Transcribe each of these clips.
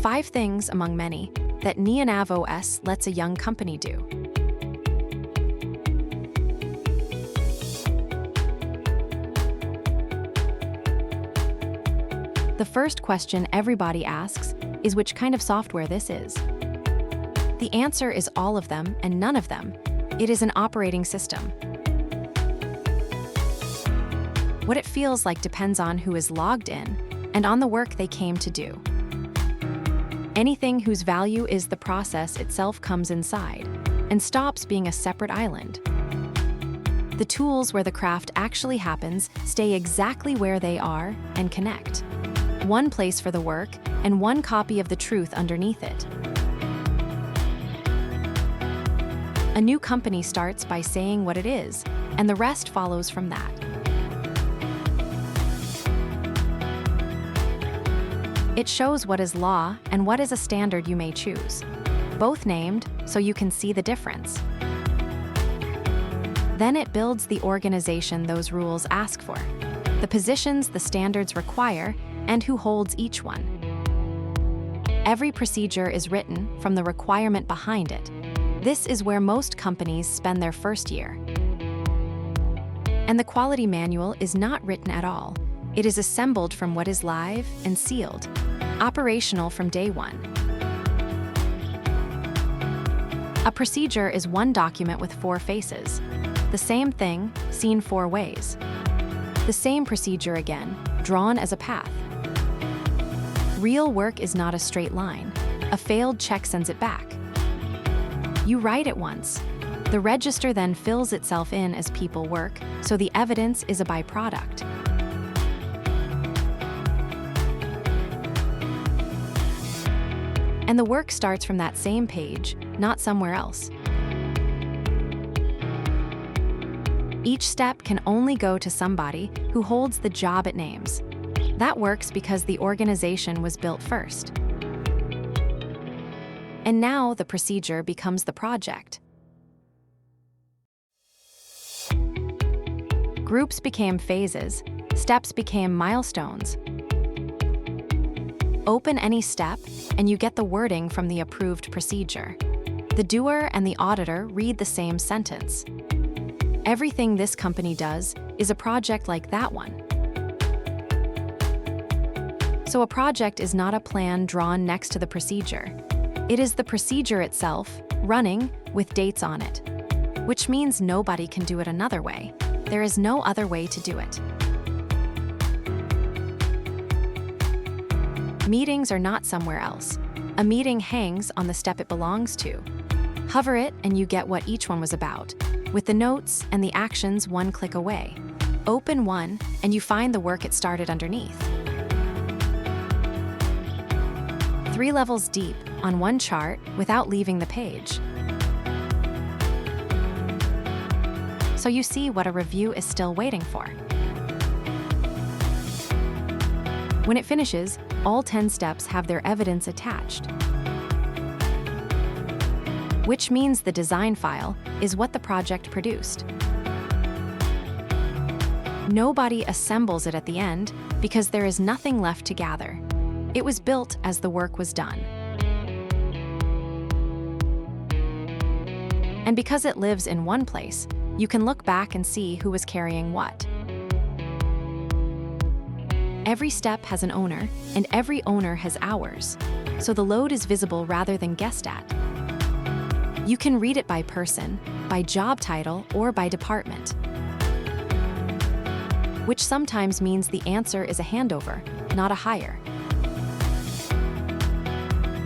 5 things among many that nianav OS lets a young company do. The first question everybody asks is which kind of software this is. The answer is all of them and none of them. It is an operating system. What it feels like depends on who is logged in and on the work they came to do. Anything whose value is the process itself comes inside and stops being a separate island. The tools where the craft actually happens stay exactly where they are and connect. One place for the work and one copy of the truth underneath it. A new company starts by saying what it is, and the rest follows from that. It shows what is law and what is a standard you may choose, both named so you can see the difference. Then it builds the organization those rules ask for, the positions the standards require, and who holds each one. Every procedure is written from the requirement behind it. This is where most companies spend their first year. And the quality manual is not written at all. It is assembled from what is live and sealed, operational from day one. A procedure is one document with 4 faces. The same thing, seen 4 ways. The same procedure again, drawn as a path. Real work is not a straight line. A failed check sends it back. You write it once. The register then fills itself in as people work, so the evidence is a byproduct. And the work starts from that same page, not somewhere else. Each step can only go to somebody who holds the job it names. That works because the organization was built first. And now the procedure becomes the project. Groups became phases, steps became milestones. Open any step, and you get the wording from the approved procedure. The doer and the auditor read the same sentence. Everything this company does is a project like that one. So a project is not a plan drawn next to the procedure. It is the procedure itself, running, with dates on it. Which means nobody can do it another way. There is no other way to do it. Meetings are not somewhere else. A meeting hangs on the step it belongs to. Hover it and you get what each one was about, with the notes and the actions one click away. Open one and you find the work it started underneath. 3 levels deep on one chart without leaving the page. So you see what a review is still waiting for. When it finishes, all 10 steps have their evidence attached. Which means the design file is what the project produced. Nobody assembles it at the end because there is nothing left to gather. It was built as the work was done. And because it lives in one place, you can look back and see who was carrying what. Every step has an owner, and every owner has hours, so the load is visible rather than guessed at. You can read it by person, by job title, or by department. Which sometimes means the answer is a handover, not a hire.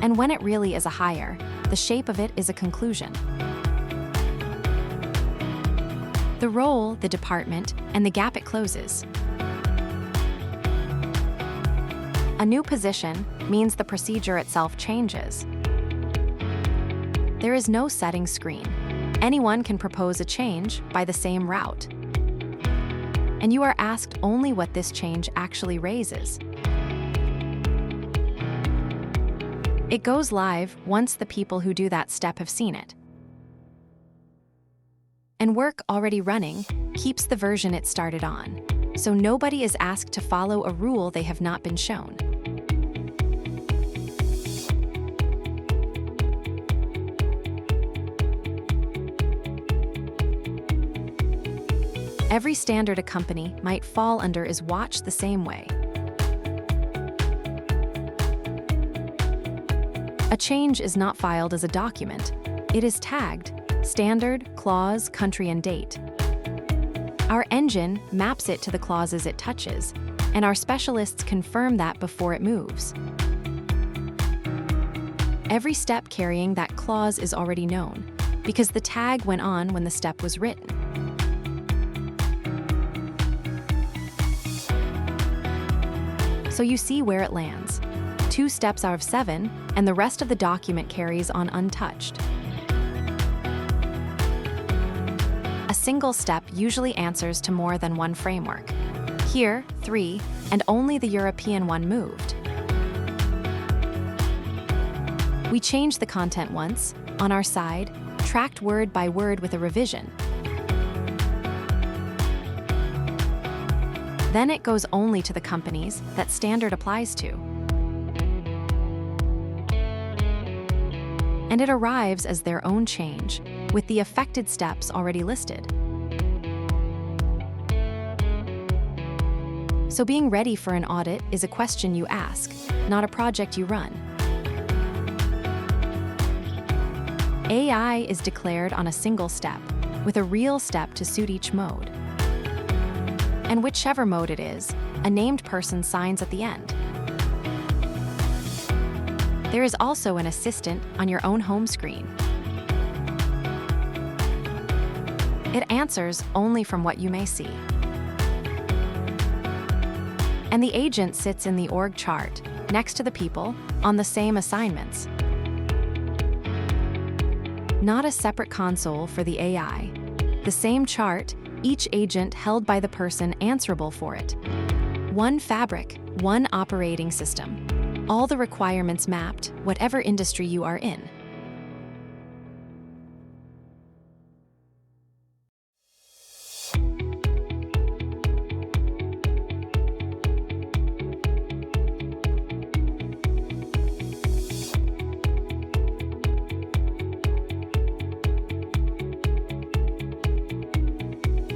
And when it really is a hire, the shape of it is a conclusion. The role, the department, and the gap it closes. A new position means the procedure itself changes. There is no setting screen. Anyone can propose a change by the same route. And you are asked only what this change actually raises. It goes live once the people who do that step have seen it. And work already running keeps the version it started on, so nobody is asked to follow a rule they have not been shown. Every standard a company might fall under is watched the same way. A change is not filed as a document. It is tagged standard, clause, country, and date. Our engine maps it to the clauses it touches, and our specialists confirm that before it moves. Every step carrying that clause is already known, because the tag went on when the step was written. So you see where it lands. 2 steps out of 7, and the rest of the document carries on untouched. A single step usually answers to more than one framework. Here, 3, and only the European one moved. We changed the content once, on our side, tracked word by word with a revision. Then it goes only to the companies that standard applies to. And it arrives as their own change, with the affected steps already listed. So being ready for an audit is a question you ask, not a project you run. AI is declared on a single step, with a real step to suit each mode. And whichever mode it is, a named person signs at the end. There is also an assistant on your own home screen. It answers only from what you may see. And the agent sits in the org chart, next to the people, on the same assignments. Not a separate console for the AI. The same chart, each agent held by the person answerable for it. One fabric, one operating system. All the requirements mapped, whatever industry you are in.